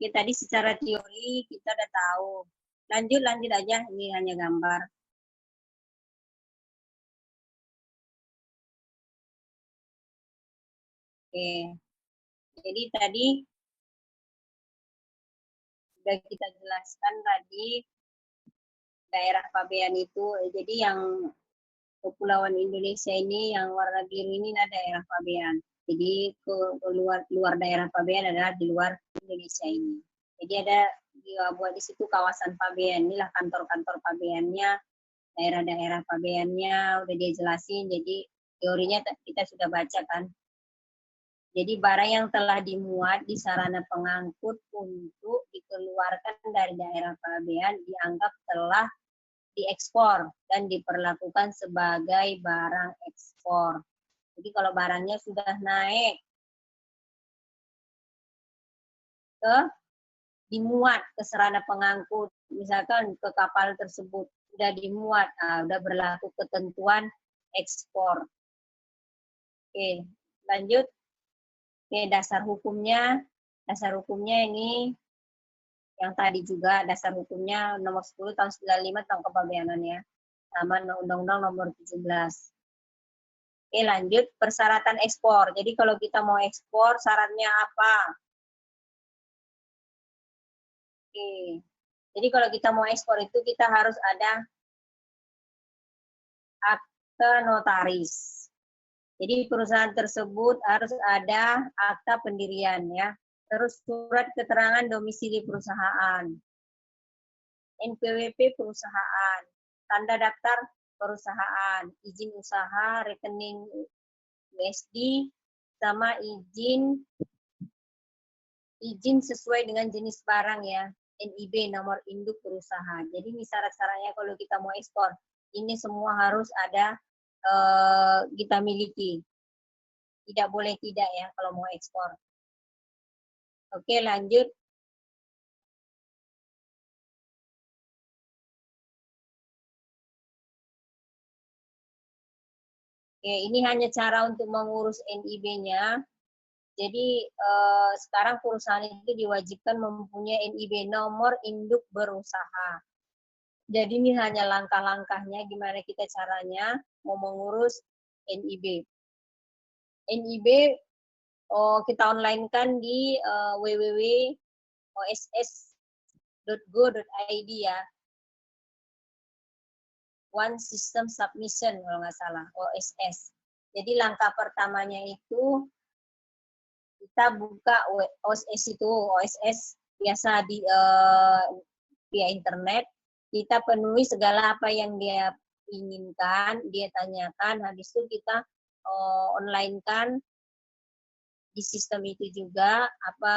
Oke, tadi secara teori kita udah tahu. Lanjut aja, ini hanya gambar. Oke, jadi tadi sudah kita jelaskan tadi daerah pabean itu, jadi yang Kepulauan Indonesia ini yang warna biru ini adalah daerah pabean. Jadi ke luar daerah pabean adalah di luar Indonesia ini. Jadi ada buat di situ kawasan pabean, inilah kantor-kantor pabeannya, daerah-daerah pabeannya udah dia jelasin. Jadi teorinya kita sudah baca kan. Jadi barang yang telah dimuat di sarana pengangkut untuk dikeluarkan dari daerah pabean dianggap telah diekspor dan diperlakukan sebagai barang ekspor. Jadi kalau barangnya sudah naik dimuat ke sarana pengangkut, misalkan ke kapal tersebut sudah dimuat, sudah berlaku ketentuan ekspor. Oke, lanjut. Oke, dasar hukumnya ini yang tadi juga dasar hukumnya nomor 10 tahun 95 tentang kepabeanan ya, sama Undang-Undang nomor 17. Oke, lanjut persyaratan ekspor. Jadi kalau kita mau ekspor syaratnya apa? Oke. Jadi kalau kita mau ekspor itu kita harus ada akte notaris. Jadi perusahaan tersebut harus ada akta pendirian ya. Terus surat keterangan domisili perusahaan, NPWP perusahaan, tanda daftar perusahaan, izin usaha, rekening USD, sama izin sesuai dengan jenis barang ya, NIB nomor induk perusahaan. Jadi ini syarat-syaratnya kalau kita mau ekspor. Ini semua harus ada kita miliki. Tidak boleh tidak ya kalau mau ekspor. Oke, lanjut. Oke, ini hanya cara untuk mengurus NIB-nya. Jadi sekarang perusahaan itu diwajibkan mempunyai NIB nomor induk berusaha. Jadi ini hanya langkah-langkahnya gimana kita caranya mau mengurus NIB. NIB kita online kan di www.oss.go.id ya. One System Submission kalau nggak salah, OSS. Jadi langkah pertamanya itu kita buka OSS biasa di via internet, kita penuhi segala apa yang dia inginkan, dia tanyakan, habis itu kita online kan di sistem itu juga apa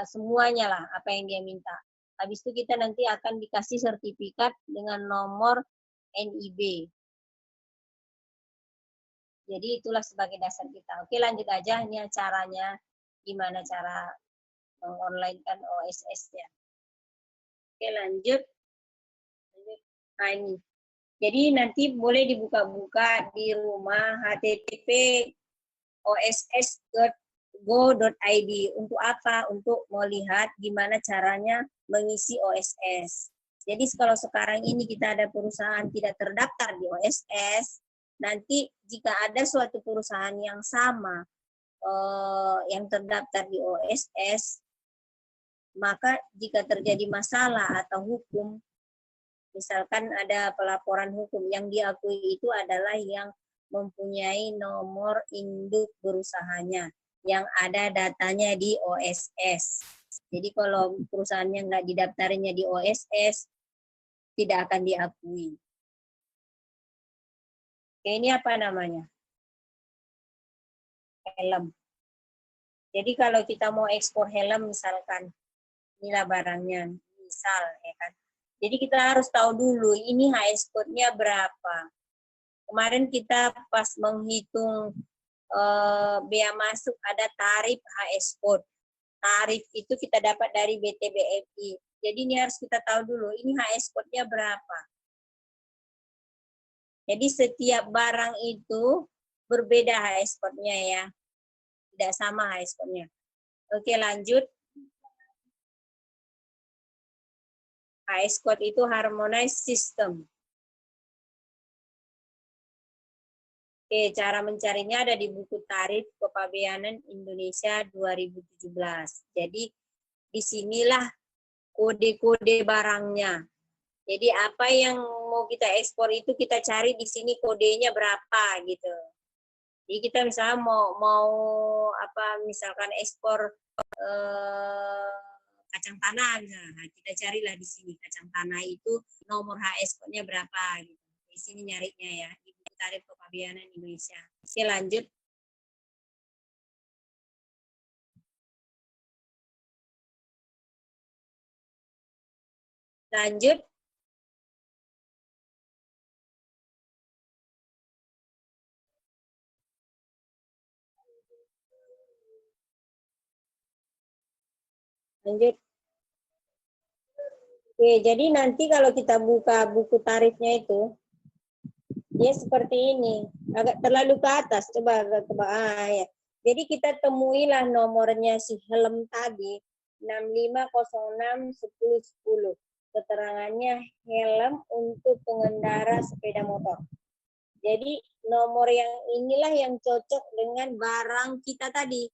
semuanya lah apa yang dia minta. Habis itu kita nanti akan dikasih sertifikat dengan nomor NIB. Jadi itulah sebagai dasar kita. Oke, lanjut aja ini caranya gimana cara mengonline kan OSS-nya. Oke, lanjut. Nah ini. Jadi nanti boleh dibuka-buka di rumah http oss.go.id. Untuk apa? Untuk melihat gimana caranya mengisi OSS. Jadi kalau sekarang ini kita ada perusahaan tidak terdaftar di OSS, nanti jika ada suatu perusahaan yang sama yang terdaftar di OSS, maka jika terjadi masalah atau hukum, misalkan ada pelaporan hukum, yang diakui itu adalah yang mempunyai nomor induk berusahanya, yang ada datanya di OSS. Jadi kalau perusahaannya nggak didaftarnya di OSS, tidak akan diakui. Oke, ini apa namanya? Helm. Jadi kalau kita mau ekspor helm misalkan, inilah barangnya, misal ya kan. Jadi kita harus tahu dulu ini HS code-nya berapa. Kemarin kita pas menghitung bea masuk ada tarif HS code. Tarif itu kita dapat dari BTBFI. Jadi ini harus kita tahu dulu ini HS code-nya berapa. Jadi setiap barang itu berbeda HS code-nya ya. Tidak sama HS code-nya. Oke, lanjut. HS Code itu Harmonized System. Oke, cara mencarinya ada di buku tarif kepabeanan Indonesia 2017. Jadi disinilah kode-kode barangnya. Jadi apa yang mau kita ekspor itu kita cari di sini kodenya berapa gitu. Jadi kita misalnya mau apa misalkan ekspor kacang tanah misalnya. Nah, kita carilah di sini kacang tanah itu nomor HS code-nya berapa gitu. Di sini nyarinya ya di buku tarif kepabeanan Indonesia. Oke, lanjut. Lanjut. Lanjut. Oke, jadi nanti kalau kita buka buku tarifnya itu, dia seperti ini. Agak terlalu ke atas, coba agak ke bawah. Ya. Jadi kita temuilah nomornya si helm tadi, 65061010. Keterangannya helm untuk pengendara sepeda motor. Jadi nomor yang inilah yang cocok dengan barang kita tadi.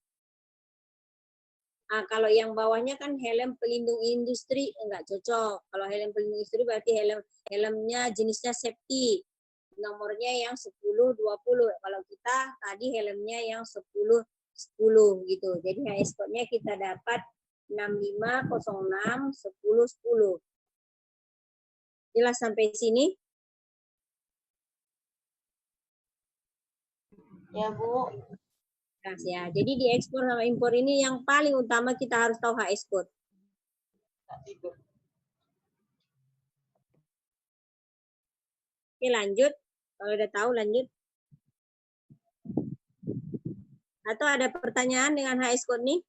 Nah, kalau yang bawahnya kan helm pelindung industri enggak cocok. Kalau helm pelindung industri berarti helmnya jenisnya safety. Nomornya yang 1020. Kalau kita tadi helmnya yang 1010 gitu. Jadi HS code-nya kita dapat 65061010. Jelas sampai sini? Ya, Bu. Ya, jadi di ekspor sama impor ini yang paling utama kita harus tahu HS code. Oke, lanjut. Kalau udah tahu lanjut. Atau ada pertanyaan dengan HS code nih?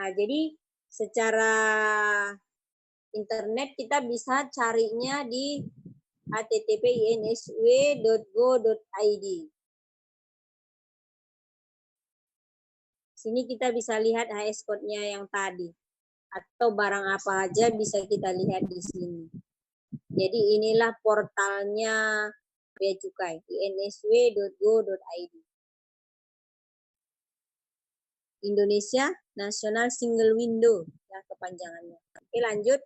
Nah, jadi secara internet kita bisa carinya di http://insw.go.id. Sini kita bisa lihat HS code-nya yang tadi. Atau barang apa aja bisa kita lihat di sini. Jadi inilah portalnya Bea Cukai, insw.go.id. Indonesia National Single Window, ya kepanjangannya. Oke, lanjut.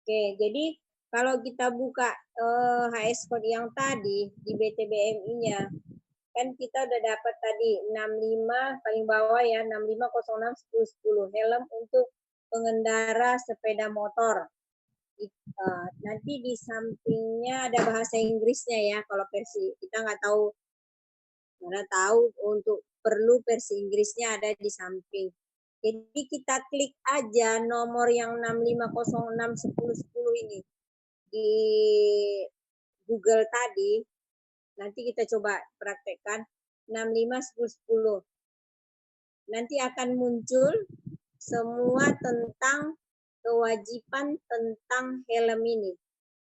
Oke, jadi kalau kita buka HS code yang tadi di BTBMI-nya, kan kita udah dapat tadi 65 paling bawah ya 65061010 helm untuk pengendara sepeda motor. Nanti di sampingnya ada bahasa Inggrisnya ya. Kalau versi kita nggak tahu, mana tahu untuk perlu versi Inggrisnya ada di samping. Jadi kita klik aja nomor yang 65061010 ini di Google tadi. Nanti kita coba praktekkan 651010. Nanti akan muncul semua tentang kewajiban tentang helm ini.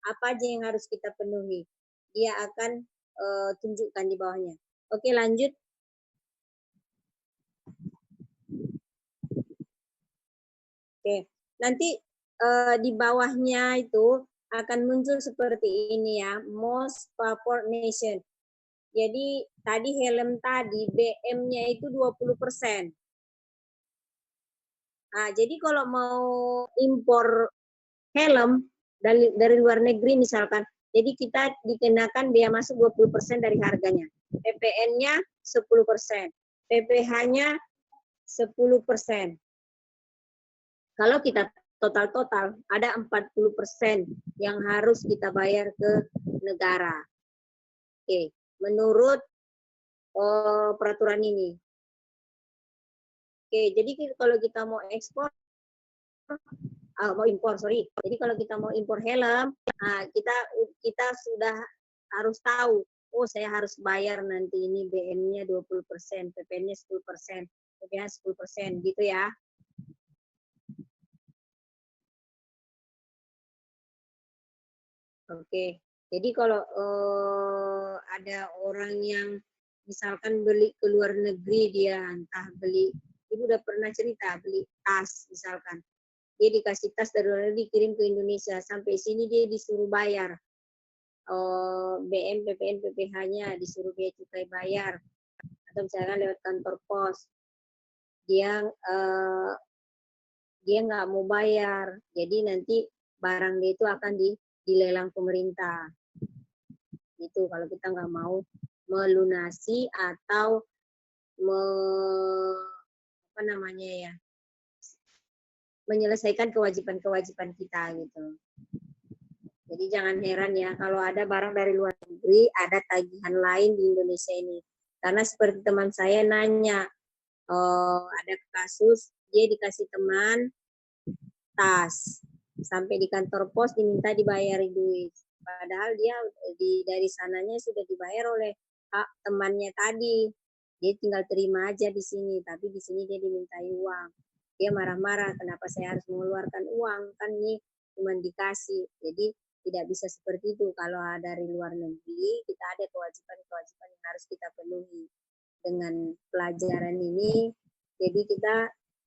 Apa aja yang harus kita penuhi. Dia akan tunjukkan di bawahnya. Oke, lanjut. Oke, nanti di bawahnya itu akan muncul seperti ini ya, most favored nation. Jadi tadi helm tadi BM-nya itu 20%. Nah, jadi kalau mau impor helm dari luar negeri misalkan, jadi kita dikenakan bea masuk 20% dari harganya. PPN-nya 10%, PPh-nya 10%. Kalau kita total ada 40% yang harus kita bayar ke negara. Oke, menurut peraturan ini. Oke, jadi kalau kita mau ekspor, mau impor, sorry. Jadi kalau kita mau impor helm, kita sudah harus tahu, oh saya harus bayar nanti ini BM-nya 20%, PPN-nya 10%, PPh 10%, gitu ya. Oke, jadi kalau ada orang yang misalkan beli ke luar negeri dia, entah beli, ibu udah pernah cerita beli tas misalkan, dia dikasih tas dari luar negeri dikirim ke Indonesia, sampai sini dia disuruh bayar BM, PPN, PPh-nya, disuruh bea cukai bayar, atau misalkan lewat kantor pos, dia nggak mau bayar, jadi nanti barang dia itu akan dilelang pemerintah. Itu kalau kita nggak mau melunasi atau menyelesaikan kewajiban-kewajiban kita gitu. Jadi jangan heran ya kalau ada barang dari luar negeri, ada tagihan lain di Indonesia ini. Karena seperti teman saya nanya, ada kasus dia dikasih teman tas, sampai di kantor pos diminta dibayar duit. Padahal dia dari sananya sudah dibayar oleh temannya tadi. Dia tinggal terima aja di sini, tapi di sini dia dimintai uang. Dia marah-marah, kenapa saya harus mengeluarkan uang? Kan ini cuma dikasih. Jadi tidak bisa seperti itu. Kalau dari luar negeri, kita ada kewajiban-kewajiban yang harus kita penuhi. Dengan pelajaran ini, jadi kita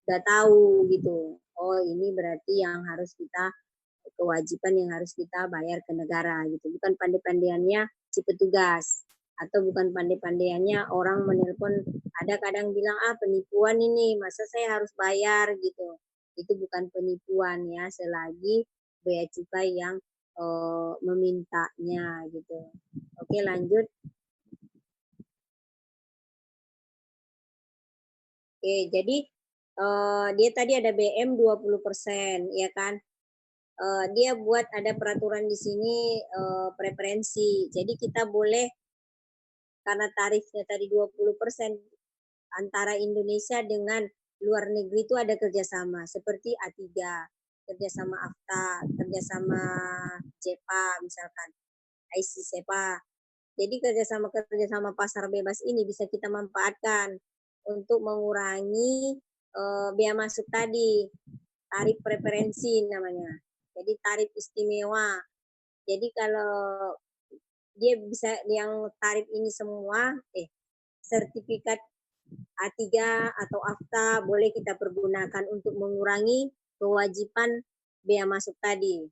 udah tahu gitu. Oh, ini berarti yang harus kita, kewajiban yang harus kita bayar ke negara gitu. Bukan pandai-pandaiannya si petugas, atau bukan pandai-pandaiannya orang menelpon, ada kadang bilang penipuan ini, masa saya harus bayar gitu. Itu bukan penipuan ya, selagi bea cukai yang memintanya gitu. Oke, lanjut. Oke, jadi dia tadi ada BM 20%, ya kan? Dia buat ada peraturan di sini preferensi. Jadi kita boleh, karena tarifnya tadi 20%, antara Indonesia dengan luar negeri itu ada kerjasama, seperti A3, kerjasama AFTA, kerjasama JEPA misalkan, ICSEPA. Jadi kerjasama pasar bebas ini bisa kita manfaatkan untuk mengurangi bea masuk tadi, tarif preferensi namanya. Jadi tarif istimewa. Jadi kalau dia bisa yang tarif ini semua, sertifikat A3 atau AFTA boleh kita pergunakan untuk mengurangi kewajiban bea masuk tadi.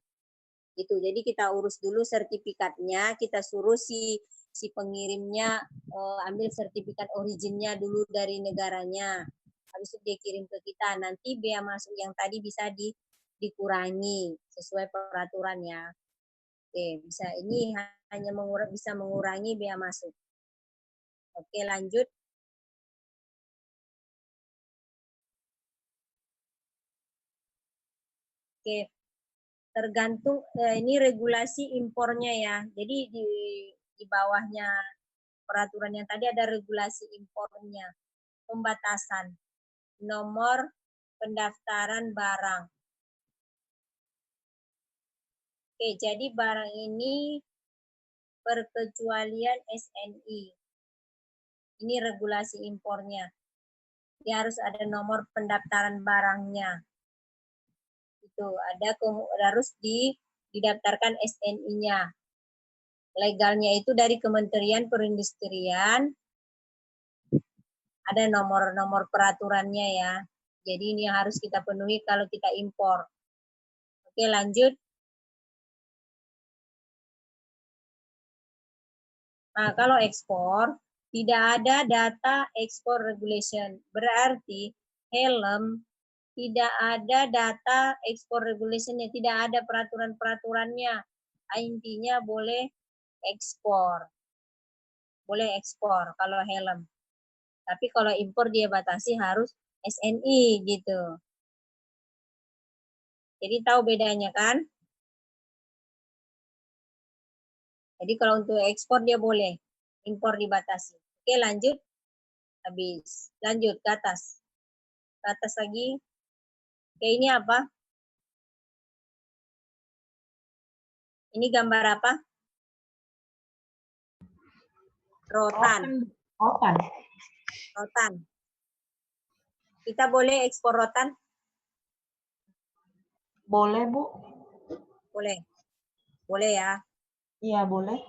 Itu. Jadi kita urus dulu sertifikatnya, kita suruh si pengirimnya ambil sertifikat originnya dulu dari negaranya. Habis itu dia kirim ke kita. Nanti bea masuk yang tadi bisa dikurangi sesuai peraturannya. Oke, bisa ini hanya bisa mengurangi bea masuk. Oke, lanjut. Oke, tergantung ini regulasi impornya ya. Jadi di bawahnya peraturan yang tadi ada regulasi impornya, pembatasan nomor pendaftaran barang. Oke, jadi barang ini perkecualian SNI. Ini regulasi impornya. Dia harus ada nomor pendaftaran barangnya. Itu harus didaftarkan SNI-nya. Legalnya itu dari Kementerian Perindustrian. Ada nomor-nomor peraturannya ya. Jadi ini harus kita penuhi kalau kita impor. Oke, lanjut. Nah, kalau ekspor, tidak ada data export regulation. Berarti helm tidak ada data export regulation-nya, tidak ada peraturan-peraturannya. Intinya boleh ekspor. Boleh ekspor kalau helm. Tapi kalau impor dia batasi harus SNI gitu. Jadi tahu bedanya kan? Jadi kalau untuk ekspor dia boleh, impor dibatasi. Oke, lanjut. Habis. Lanjut ke atas. Ke atas lagi. Oke, ini apa? Ini gambar apa? Rotan. Rotan. Kita boleh ekspor rotan? Boleh, Bu. Boleh. Boleh ya? Iya, boleh.